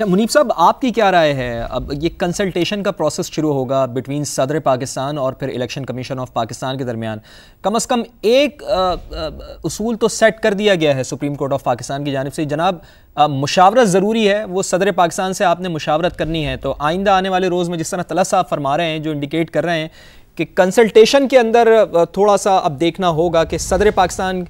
मुनीब साहब, आपकी क्या राय है? अब ये कंसल्टेशन का प्रोसेस शुरू होगा बिटवीन सदर पाकिस्तान और फिर इलेक्शन कमीशन ऑफ पाकिस्तान के दरमियान। कम से कम एक उसूल तो सेट कर दिया गया है सुप्रीम कोर्ट ऑफ पाकिस्तान की जानिब से, जनाब मुशावरत ज़रूरी है, वो सदर पाकिस्तान से आपने मुशावरत करनी है। तो आइंदा आने वाले रोज़ में जिस तरह तलत साहब फरमा रहे हैं, जो इंडिकेट कर रहे हैं कि कंसल्टेशन के अंदर थोड़ा सा अब देखना होगा कि सदर पाकिस्तान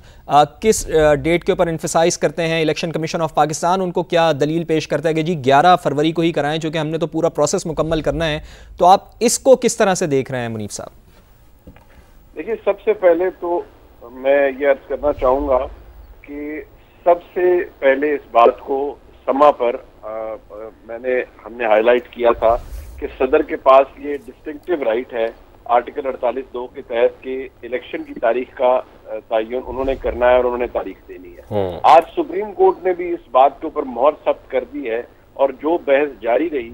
किस डेट के ऊपर इन्फसाइज करते हैं, इलेक्शन कमीशन ऑफ पाकिस्तान उनको क्या दलील पेश करता है कि जी 11 फरवरी को ही कराएं, चूँकि हमने तो पूरा प्रोसेस मुकम्मल करना है। तो आप इसको किस तरह से देख रहे हैं मुनीब साहब? देखिए, सबसे पहले तो मैं ये अर्ज करना चाहूँगा कि सबसे पहले इस बात को समा पर हमने हाईलाइट किया था कि सदर के पास ये डिस्टिंक्टिव राइट है आर्टिकल 48(2) के तहत कि इलेक्शन की तारीख का तयन उन्होंने करना है और उन्होंने तारीख देनी है। आज सुप्रीम कोर्ट ने भी इस बात के ऊपर मोहर सख्त कर दी है और जो बहस जारी रही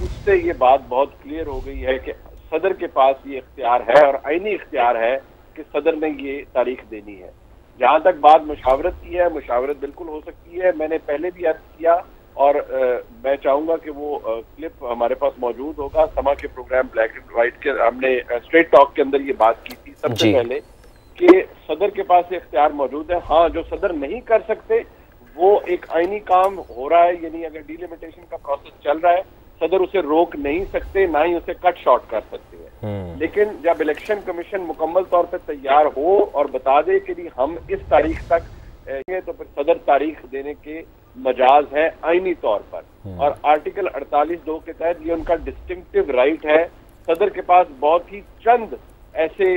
उससे ये बात बहुत क्लियर हो गई है कि सदर के पास ये इख्तियार है और आईनी इख्तियार है कि सदर ने ये तारीख देनी है। जहां तक बात मुशावरत की है, मुशावरत बिल्कुल हो सकती है। मैंने पहले भी अर्ज किया और मैं चाहूंगा कि वो क्लिप हमारे पास मौजूद होगा। समा के प्रोग्राम ब्लैक एंड व्हाइट के हमने स्ट्रेट टॉक के अंदर ये बात की थी सबसे पहले कि सदर के पास ये इख्तियार मौजूद है। हाँ, जो सदर नहीं कर सकते वो एक आईनी काम हो रहा है, यानी अगर डिलिमिटेशन का प्रोसेस चल रहा है सदर उसे रोक नहीं सकते, ना ही उसे कट शॉर्ट कर सकते हैं। लेकिन जब इलेक्शन कमीशन मुकम्मल तौर पर तैयार हो और बता दे कि हम इस तारीख तक तो फिर सदर तारीख देने के मजाज है आईनी तौर पर। और आर्टिकल 48(2) के तहत ये उनका डिस्टिंक्टिव राइट है। सदर के पास बहुत ही चंद ऐसे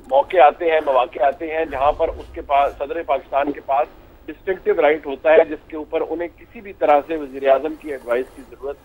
मौके आते हैं, मौके आते हैं जहां पर उसके पास सदर पाकिस्तान के पास डिस्टिंक्टिव राइट होता है जिसके ऊपर उन्हें किसी भी तरह से वज़ीर आज़म की एडवाइस की जरूरत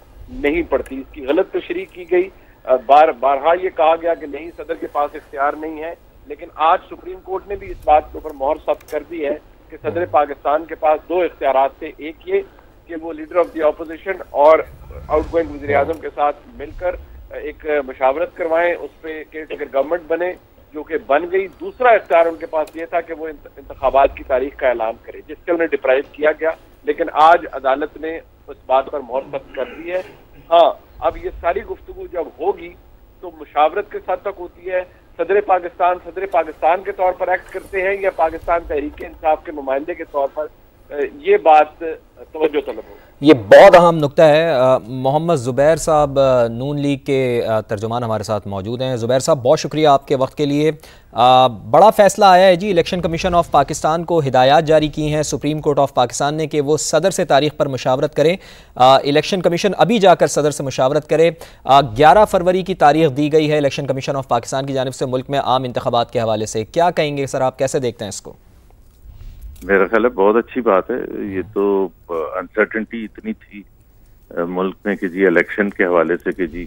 नहीं पड़ती। इसकी गलत तशरीह की गई, बारहा ये कहा गया कि नहीं सदर के पास इख्तियार नहीं है, लेकिन आज सुप्रीम कोर्ट ने भी इस बात के ऊपर मोहर सख्त कर दी है कि सदर पाकिस्तान के पास दो इख्तियारात थे। एक ये कि वो लीडर ऑफ द ऑपोजिशन और आउटगोइंग वज़ीर आज़म के साथ मिलकर एक मुशावरत करवाएं, उस पर केयरटेकर गवर्नमेंट बने, जो कि बन गई। दूसरा इख्तियार उनके पास ये था कि वो इंतखाबात की तारीख का ऐलान करे, जिससे उन्हें डिप्राइव किया गया। लेकिन आज अदालत ने उस बात पर मोहर सख्त कर दी है। हाँ, अब ये सारी गुफ्तगू जब होगी तो मुशावरत के साथ तक होती है। सदर पाकिस्तान के तौर पर एक्ट करते हैं या पाकिस्तान तहरीक इंसाफ के नुमाइंदे के तौर पर, ये बात तवज्जो तलब हो। ये बहुत अहम नुक्ता है। मोहम्मद ज़ुबैर साहब नून लीग के तर्जुमान हमारे साथ मौजूद हैं। ज़ुबैर साहब, बहुत शुक्रिया आपके वक्त के लिए। बड़ा फैसला आया है जी, इलेक्शन कमीशन ऑफ पाकिस्तान को हिदायत जारी की हैं सुप्रीम कोर्ट ऑफ पाकिस्तान ने कि वो सदर से तारीख पर मुशावरत करें। इलेक्शन कमीशन अभी जाकर सदर से मुशावरत करे। 11 फरवरी की तारीख दी गई है इलेक्शन कमीशन ऑफ पाकिस्तान की जानिब से मुल्क में आम इंतखाबात के हवाले से। क्या कहेंगे सर, आप कैसे देखते हैं इसको? मेरा ख्याल है बहुत अच्छी बात है। ये तो अनसर्टेनिटी इतनी थी मुल्क में कि जी इलेक्शन के हवाले से कि जी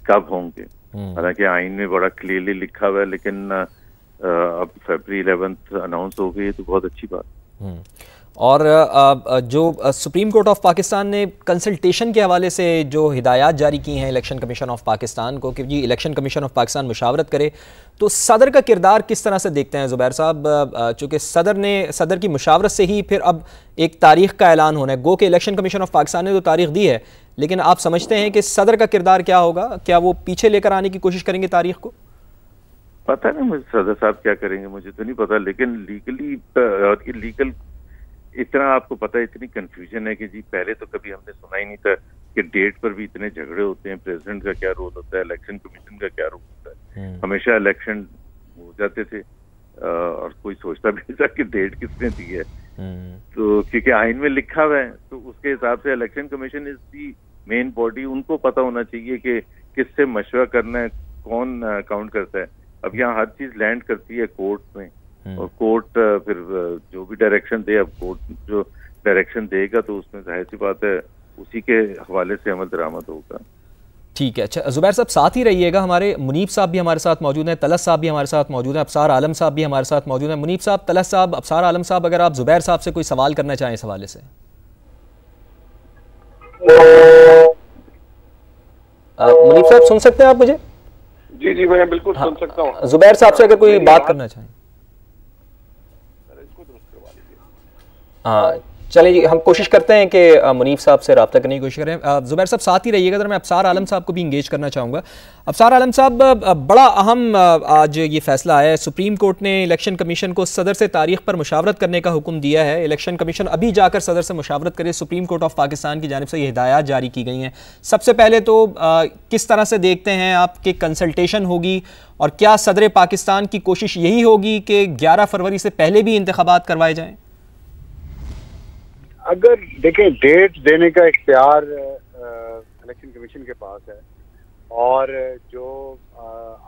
कब होंगे, हालांकि आइन में बड़ा क्लियरली लिखा हुआ है, लेकिन अब फरवरी 11 अनाउंस हो गई है तो बहुत अच्छी बात। और जो सुप्रीम कोर्ट ऑफ पाकिस्तान ने कंसल्टेशन के हवाले से जो हिदायत जारी की हैं इलेक्शन कमीशन ऑफ पाकिस्तान को कि जी इलेक्शन कमीशन ऑफ पाकिस्तान मुशावरत करे, तो सदर का किरदार किस तरह से देखते हैं ज़ुबैर साहब? चूँकि सदर की मुशावरत से ही फिर अब एक तारीख का ऐलान होना है। गो कि इलेक्शन कमीशन ऑफ पाकिस्तान ने तो तारीख दी है, लेकिन आप समझते हैं कि सदर का किरदार क्या होगा? क्या वो पीछे लेकर आने की कोशिश करेंगे तारीख को? पता नहीं मुझे सदर साहब क्या करेंगे, मुझे तो नहीं पता। लेकिन लीगल इतना आपको पता है, इतनी कंफ्यूजन है कि जी पहले तो कभी हमने सुना ही नहीं था कि डेट पर भी इतने झगड़े होते हैं। प्रेसिडेंट का क्या रोल होता है, इलेक्शन कमीशन का क्या रोल होता है। हमेशा इलेक्शन हो जाते थे और कोई सोचता भी नहीं था कि डेट किसने दी है। तो क्योंकि आइन में लिखा हुआ है तो उसके हिसाब से election commission is the main body, उनको पता होना चाहिए कि किससे मशवरा करना है, कौन काउंट करता है। अब यहाँ हर चीज लैंड करती है कोर्ट में और कोर्ट फिर जो भी डायरेक्शन दे, अब कोर्ट जो डायरेक्शन देगा तो उसमें जाहिर सी बात है उसी के हवाले से अमल दरामद होगा। ठीक है, अच्छा ज़ुबैर साहब साथ ही रहिएगा। हमारे मुनीब साहब भी हमारे साथ मौजूद हैं, तलत साहब भी हमारे साथ मौजूद हैं, अबसार आलम साहब भी हमारे साथ मौजूद हैं। मुनीब साहब, तलत साहब, अबसार आलम साहब, अगर आप ज़ुबैर साहब से कोई सवाल करना चाहें इस हवाले से। मुनीब साहब सुन सकते हैं आप मुझे? जी जी, मैं बिल्कुल सुन सकता हूँ। ज़ुबैर साहब से अगर कोई बात करना चाहें। चलिए जी, हम कोशिश करते हैं कि मुनीफ साहब से रब्ता करने की कोशिश करें। ज़ुबैर साहब साथ ही रहिएगा, मैं अबसार आलम साहब को भी इंगेज करना चाहूँगा। अबसार आलम साहब, बड़ा अहम आज ये फैसला आया है, सुप्रीम कोर्ट ने इलेक्शन कमीशन को सदर से तारीख पर मुशावरत करने का हुक्म दिया है। इलेक्शन कमीशन अभी जाकर सदर से मुशावरत करे, सुप्रीम कोर्ट ऑफ पाकिस्तान की जानिब से ये हिदायत जारी की गई हैं। सबसे पहले तो किस तरह से देखते हैं आपकी कंसल्टेशन होगी, और क्या सदर पाकिस्तान की कोशिश यही होगी कि 11 फरवरी से पहले भी इंतखाबात करवाए जाएँ? अगर देखें, डेट देने का इख्तियार इलेक्शन कमीशन के पास है, और जो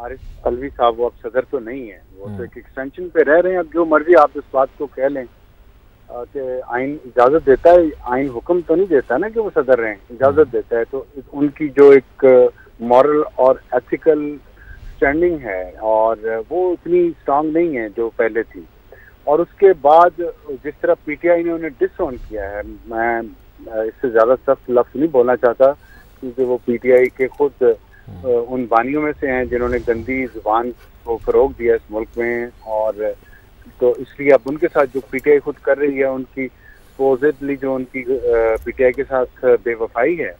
आरिफ अलवी साहब वो अब सदर तो नहीं है, वो तो एक एक्सटेंशन पे रह रहे हैं। अब जो मर्जी आप इस बात को कह लें कि आइन इजाज़त देता है, आइन हुक्म तो नहीं देता ना कि वो सदर रहें, इजाज़त देता है। तो उनकी जो एक मॉरल और एथिकल स्टैंडिंग है, और वो इतनी स्ट्रांग नहीं है जो पहले थी। और उसके बाद जिस तरह पीटीआई ने उन्हें डिसऑन किया है, मैं इससे ज़्यादा सख्त लफ्ज़ नहीं बोलना चाहता, क्योंकि वो पीटीआई के खुद उन बानियों में से हैं जिन्होंने गंदी जुबान को फ़रोग दिया इस मुल्क में। और तो इसलिए अब उनके साथ जो पीटीआई खुद कर रही है, उनकी सपोजिटली जो उनकी पीटीआई के साथ बेवफाई है,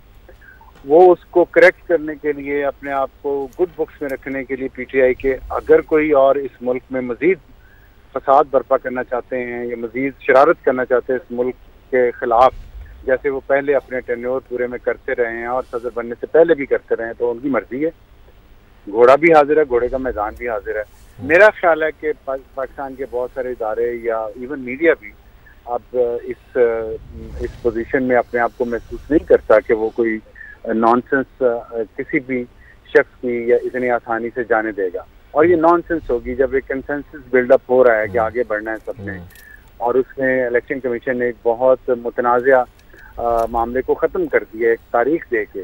वो उसको करेक्ट करने के लिए, अपने आप को गुड बुक्स में रखने के लिए पीटीआई के अगर कोई और इस मुल्क में मजीद फसाद बर्पा करना चाहते हैं या मजीद शरारत करना चाहते हैं इस मुल्क के खिलाफ, जैसे वो पहले अपने टेन्योर पूरे में करते रहे हैं और सदर बनने से पहले भी करते रहे हैं, तो उनकी मर्जी है। घोड़ा भी हाजिर है, घोड़े का मैदान भी हाजिर है। मेरा ख्याल है कि पाकिस्तान के बहुत सारे इदारे या इवन मीडिया भी अब इस पोजीशन में अपने आप को महसूस नहीं करता कि वो कोई नॉनसेंस किसी भी शख्स की या इतनी आसानी से जाने देगा। और ये नॉनसेंस होगी जब एक कंसेंसस बिल्डअप हो रहा है कि आगे बढ़ना है सबने, और उसमें इलेक्शन कमीशन ने एक बहुत मुतनाज़ा मामले को ख़त्म कर दिया, एक तारीख दे के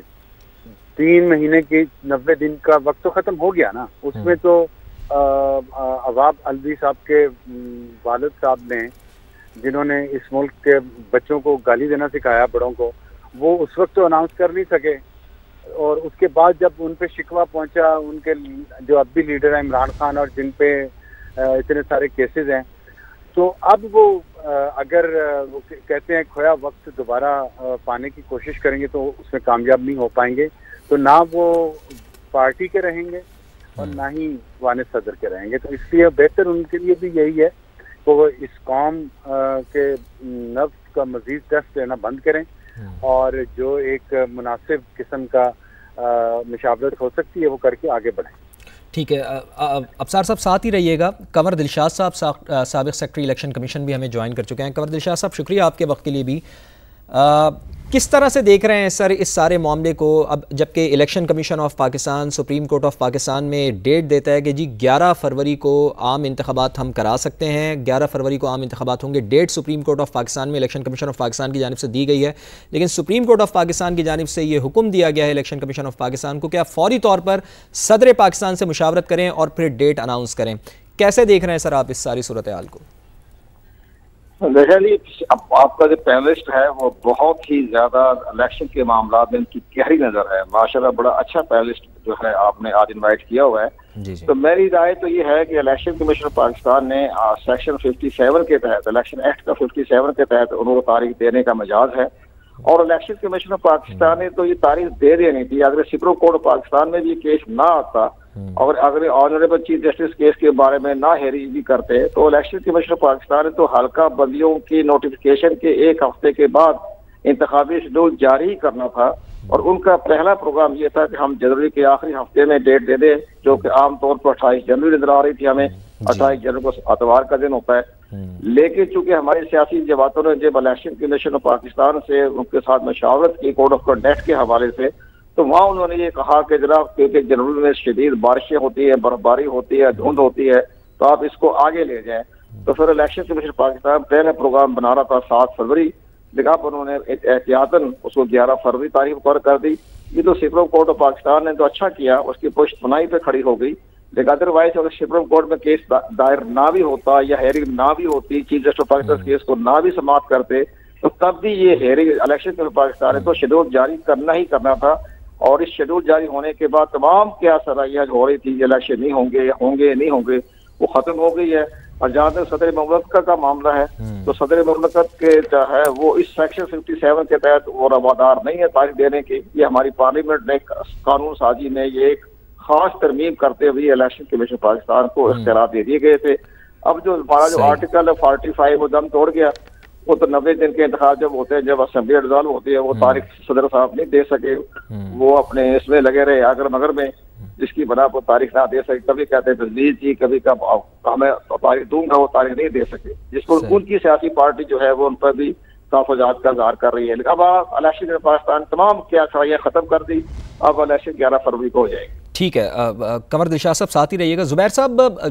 3 महीने की 90 दिन का वक्त तो ख़त्म हो गया ना। उसमें तो अवाब अलवी साहब के वालिद साहब ने, जिन्होंने इस मुल्क के बच्चों को गाली देना सिखाया, बड़ों को, वो उस वक्त तो अनाउंस कर नहीं सके। और उसके बाद जब उन पे शिकवा पहुंचा, उनके जो अब भी लीडर हैं इमरान खान, और जिन पे इतने सारे केसेस हैं, तो अब वो अगर वो कहते हैं खोया वक्त दोबारा पाने की कोशिश करेंगे तो उसमें कामयाब नहीं हो पाएंगे। तो ना वो पार्टी के रहेंगे और ना ही वानिद सदर के रहेंगे। तो इसलिए बेहतर उनके लिए भी यही है कि वो इस कौम के नफ्स का मजीद टेस्ट लेना बंद करें, और जो एक मुनासिब किस्म का मुशावरत हो सकती है वो करके आगे बढ़ें। ठीक है, अबसार साहब साथ ही रहिएगा। कंवर दिलशाद साहब साबिक सेक्रेटरी इलेक्शन कमीशन भी हमें ज्वाइन कर चुके हैं। कंवर दिलशाद साहब, शुक्रिया आपके वक्त के लिए भी। किस तरह से देख रहे हैं सर इस सारे मामले को, अब जबकि election commission of Pakistan, supreme court of Pakistan में डेट देता है कि जी 11 फरवरी को आम इंतखाबात हम करा सकते हैं, 11 फरवरी को आम इंतखाबात होंगे। Date supreme court of Pakistan में इलेक्शन कमीशन ऑफ पाकिस्तान की जानिब से दी गई है, लेकिन सुप्रीम कोर्ट ऑफ पाकिस्तान की जानिब से ये हुक्म दिया गया है इलेक्शन कमीशन ऑफ पाकिस्तान को कि आप फौरी तौर पर सदर पाकिस्तान से मुशावरत करें और फिर डेट अनाउंस करें। कैसे देख रहे हैं सर आप इस सारी सूरत हाल को? देखिए, अब आपका जो पैनलिस्ट है वो बहुत ही ज्यादा इलेक्शन के मामला में उनकी गहरी नजर है। माशाल्लाह बड़ा अच्छा पैनलिस्ट जो है आपने आज इनवाइट किया हुआ है। जी। तो मेरी राय तो ये है कि इलेक्शन कमीशन पाकिस्तान ने सेक्शन 57 के तहत, इलेक्शन एक्ट का 57 के तहत उनको तारीख देने का मिजाज है, और इलेक्शन कमीशन ऑफ पाकिस्तान ने तो ये तारीख दे देनी थी। अगर सुप्रीम कोर्ट पाकिस्तान में भी केस ना आता और अगर ऑनरेबल चीफ जस्टिस केस के बारे में ना हेयरिंग भी करते, तो इलेक्शन कमीशन ऑफ पाकिस्तान ने तो हल्का बंदियों की नोटिफिकेशन के 1 हफ्ते के बाद इंतखाबी शेड्यूल जारी करना था। और उनका पहला प्रोग्राम ये था कि हम जनवरी के आखिरी हफ्ते में डेट दे दें, जो कि आमतौर पर 28 जनवरी नजर आ रही थी हमें। 28 जनवरी को अतवार का दिन होता है, लेकिन चूंकि हमारी सियासी जमातों ने जब इलेक्शन कमीशन ऑफ पाकिस्तान से उनके साथ मशावरत की कोड ऑफ कंडक्ट के हवाले से, तो वहाँ उन्होंने ये कहा कि जनाब क्योंकि जनवरी में शदीद बारिशें होती है, बर्फबारी होती है, धुंध होती है, तो आप इसको आगे ले जाएं। तो फिर इलेक्शन कमीशन पाकिस्तान पहले प्रोग्राम बना रहा था 7 फरवरी, लेकिन अब उन्होंने एहतियातन उसको 11 फरवरी तारीख मुकर्रर कर दी। ये तो सुप्रीम कोर्ट ऑफ पाकिस्तान ने तो अच्छा किया, उसकी पुष्ट सुनाई पे खड़ी हो गई। लेकिन अदरवाइज अगर सुप्रीम कोर्ट में केस दायर ना भी होता या हेयरिंग ना भी होती, chief justice of Pakistan case को ना भी समाप्त करते, तो तब भी ये हेयरिंग इलेक्शन कमीशन पाकिस्तान ने तो शेड्यूल जारी करना ही करना था। और इस शेड्यूल जारी होने के बाद तमाम क्या सराहियां हो रही थी इलेक्शन नहीं होंगे या होंगे नहीं होंगे, वो खत्म हो गई है। और जहाँ तक सदर मुमलकत का मामला है तो सदर मुमलकत के जो है वो इस सेक्शन 57 के तहत वो रवादार नहीं है तारीख देने की। ये हमारी पार्लियामेंट ने कानून साजी में ये एक खास तरमीम करते हुए इलेक्शन कमीशन पाकिस्तान को इख्तियार दे दिए गए थे। अब जो हमारा जो आर्टिकल 45 वो दम तोड़ गया। वो तो 90 दिन के इंतखाब जब होते हैं, जब असेंबली रिजॉल्व होती है, वो तारीख सदर साहब नहीं दे सके, वो अपने इसमें लगे रहे आगर मगर में, जिसकी बना पर तारीख ना दे सके। कभी कहते हैं तजवीज की, कभी कब हमें तारीख दूंगा, वो तारीख नहीं दे सके, जिसको उनकी सियासी पार्टी जो है वो उन पर भी तहफ़्फ़ुज़ात का इज़हार कर रही है। लेकिन अब इलेक्शन में पाकिस्तान तमाम क्या खड़ाइयाँ खत्म कर दी, अब इलेक्शन 11 फरवरी को हो जाएगी। ठीक है, कमर दिलशाद साहब साथ ही रहिएगा। जुबैर साहब,